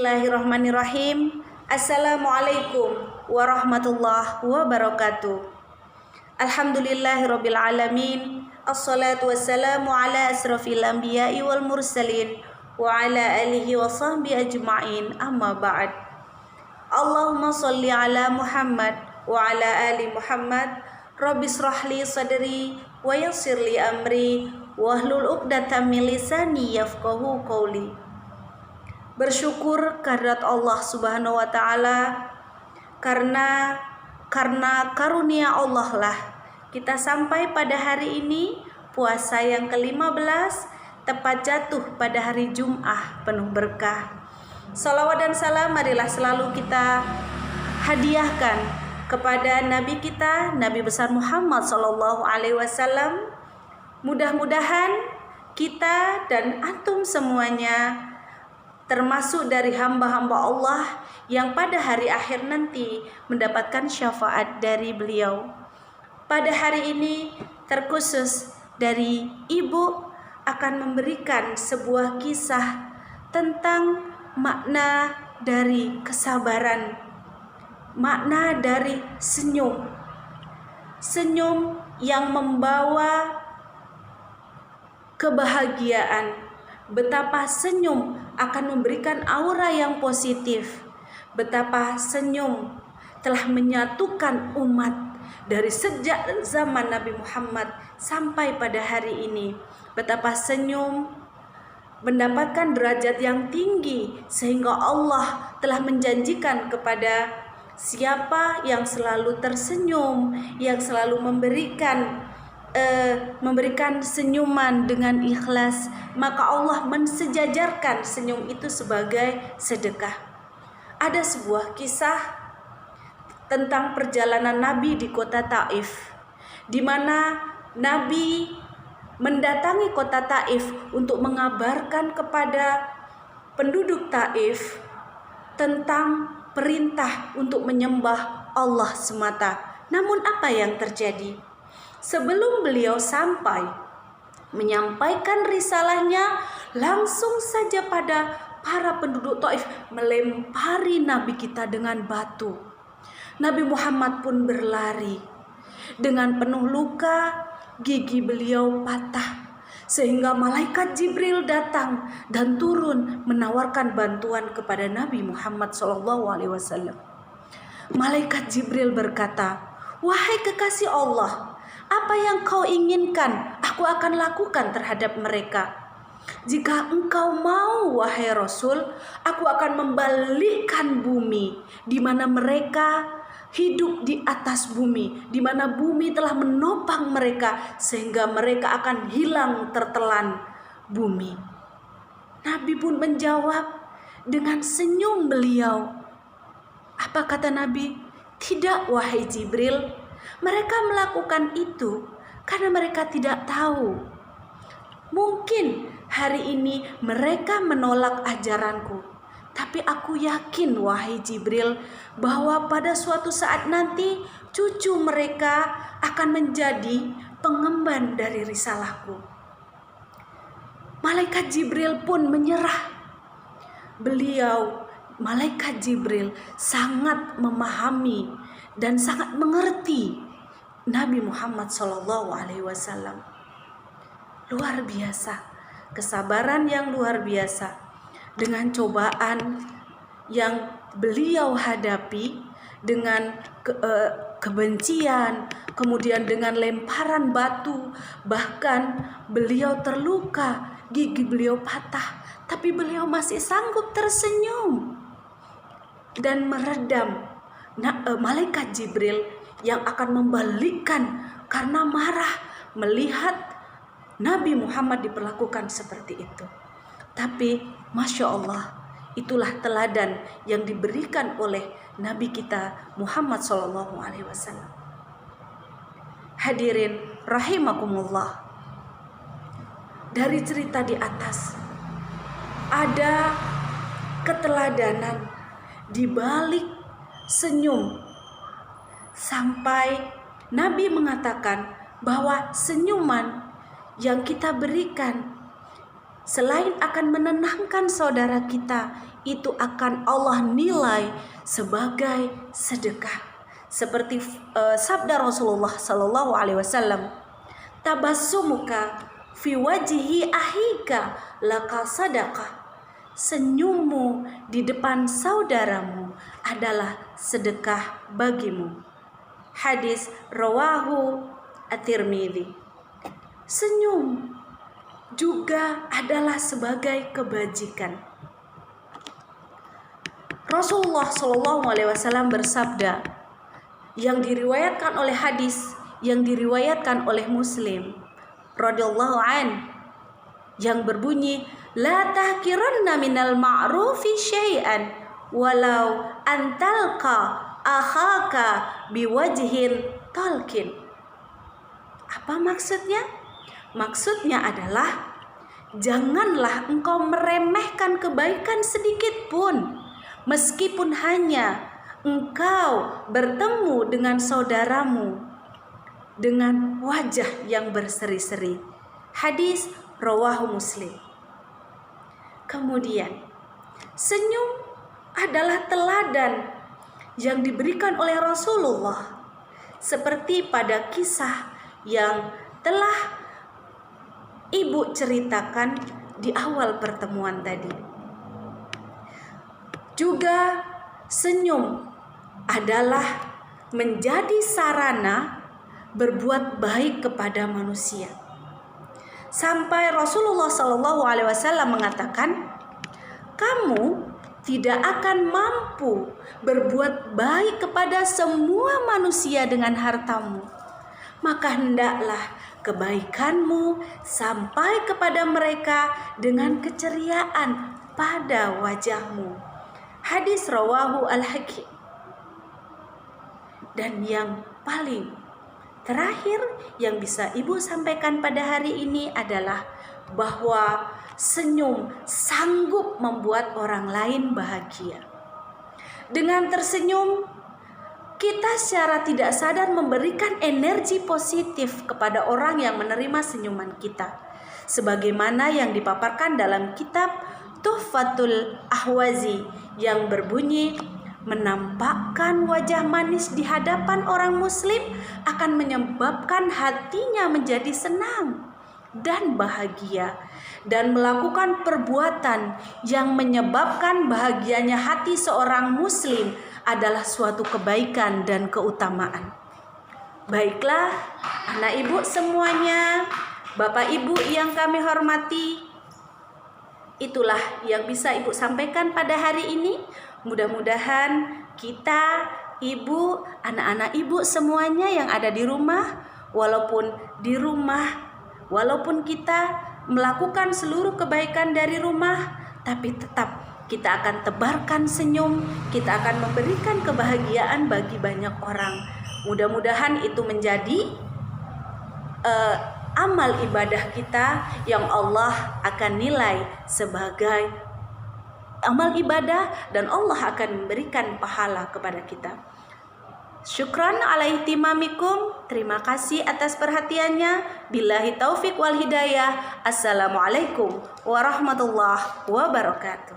Bismillahirrahmanirrahim. Assalamualaikum warahmatullahi wabarakatuh. Alhamdulillahirabbil alamin. Assalatu wassalamu ala asrafil anbiya'i wal mursalin wa ala alihi wa sahbihi ajma'in. Amma ba'd. Allahumma shalli ala Muhammad wa ala ali Muhammad. Rabbi shrahli sadri wa yassirli amri wahlul 'uqdatam min lisani yafqahu qawli. Bersyukur kehadirat Allah Subhanahu wa taala karena karunia Allah lah kita sampai pada hari ini puasa yang ke-15 tepat jatuh pada hari Jumat penuh berkah. Salawat dan salam marilah selalu kita hadiahkan kepada Nabi kita, Nabi besar Muhammad sallallahu alaihi wasallam. Mudah-mudahan kita dan antum semuanya termasuk dari hamba-hamba Allah yang pada hari akhir nanti mendapatkan syafaat dari beliau. Pada hari ini terkhusus dari ibu akan memberikan sebuah kisah tentang makna dari kesabaran, makna dari senyum. Senyum yang membawa kebahagiaan. Betapa senyum akan memberikan aura yang positif. Betapa senyum telah menyatukan umat dari sejak zaman Nabi Muhammad sampai pada hari ini. Betapa senyum mendapatkan derajat yang tinggi sehingga Allah telah menjanjikan kepada siapa yang selalu tersenyum, yang selalu memberikan senyuman dengan ikhlas, maka Allah mensejajarkan senyum itu sebagai sedekah. Ada sebuah kisah tentang perjalanan Nabi di kota Taif, di mana Nabi mendatangi kota Taif untuk mengabarkan kepada penduduk Taif tentang perintah untuk menyembah Allah semata. Namun apa yang terjadi? Sebelum beliau sampai menyampaikan risalahnya, langsung saja pada para penduduk Taif melempari Nabi kita dengan batu. Nabi Muhammad pun berlari dengan penuh luka, gigi beliau patah, sehingga malaikat Jibril datang dan turun menawarkan bantuan kepada Nabi Muhammad SAW. Malaikat Jibril berkata, "Wahai kekasih Allah, apa yang kau inginkan, aku akan lakukan terhadap mereka. Jika engkau mau, wahai Rasul, aku akan membalikkan bumi, di mana mereka hidup di atas bumi, di mana bumi telah menopang mereka, sehingga mereka akan hilang tertelan bumi." Nabi pun menjawab dengan senyum beliau. Apa kata Nabi? "Tidak, wahai Jibril. Mereka melakukan itu karena mereka tidak tahu. Mungkin hari ini mereka menolak ajaranku, tapi aku yakin, wahai Jibril, bahwa pada suatu saat nanti cucu mereka akan menjadi pengemban dari risalahku." Malaikat Jibril pun menyerah. Malaikat Jibril sangat memahami dan sangat mengerti Nabi Muhammad SAW. Luar biasa, kesabaran yang luar biasa dengan cobaan yang beliau hadapi, dengan kebencian, kemudian dengan lemparan batu, bahkan beliau terluka, gigi beliau patah, tapi beliau masih sanggup tersenyum dan meredam malaikat Jibril yang akan membalikkan karena marah melihat Nabi Muhammad diperlakukan seperti itu. Tapi Masya Allah, itulah teladan yang diberikan oleh Nabi kita Muhammad SAW. Hadirin rahimakumullah, dari cerita di atas ada keteladanan di balik senyum, sampai Nabi mengatakan bahwa senyuman yang kita berikan selain akan menenangkan saudara kita, itu akan Allah nilai sebagai sedekah. Seperti sabda Rasulullah sallallahu alaihi wasallam, tabassumuka fi wajhi ahika laka sadaqah. Senyummu di depan saudaramu adalah sedekah bagimu. Hadis rawahu at-Tirmidzi. Senyum juga adalah sebagai kebajikan. Rasulullah Shallallahu Alaihi Wasallam bersabda, yang diriwayatkan oleh hadis yang diriwayatkan oleh Muslim radhiyallahu an, yang berbunyi, la tahkiranna minal ma'rufi syai'an walau antalqa akhaka biwajhin talqin. Apa maksudnya? Maksudnya adalah janganlah engkau meremehkan kebaikan sedikit pun, meskipun hanya engkau bertemu dengan saudaramu dengan wajah yang berseri-seri. Hadis rawahu Muslim. Kemudian, senyum adalah teladan yang diberikan oleh Rasulullah, seperti pada kisah yang telah Ibu ceritakan di awal pertemuan tadi. Juga senyum adalah menjadi sarana berbuat baik kepada manusia. Sampai Rasulullah SAW mengatakan, kamu tidak akan mampu berbuat baik kepada semua manusia dengan hartamu, maka hendaklah kebaikanmu sampai kepada mereka dengan keceriaan pada wajahmu. Hadis rawahu al-Hakim. Dan yang paling terakhir yang bisa Ibu sampaikan pada hari ini adalah bahwa senyum sanggup membuat orang lain bahagia. Dengan tersenyum, kita secara tidak sadar memberikan energi positif kepada orang yang menerima senyuman kita. Sebagaimana yang dipaparkan dalam kitab Tuhfatul Ahwazi yang berbunyi, menampakkan wajah manis di hadapan orang muslim akan menyebabkan hatinya menjadi senang dan bahagia, dan melakukan perbuatan yang menyebabkan bahagianya hati seorang muslim adalah suatu kebaikan dan keutamaan. Baiklah, anak ibu semuanya, bapak ibu yang kami hormati, itulah yang bisa ibu sampaikan pada hari ini. Mudah-mudahan kita, ibu, anak-anak ibu semuanya yang ada di rumah, walaupun kita melakukan seluruh kebaikan dari rumah, tapi tetap kita akan tebarkan senyum, kita akan memberikan kebahagiaan bagi banyak orang. Mudah-mudahan itu menjadi amal ibadah kita yang Allah akan nilai sebagai amal ibadah, dan Allah akan memberikan pahala kepada kita. Syukran ala ihtimamikum. Terima kasih atas perhatiannya. Billahi taufik wal hidayah. Assalamualaikum warahmatullahi wabarakatuh.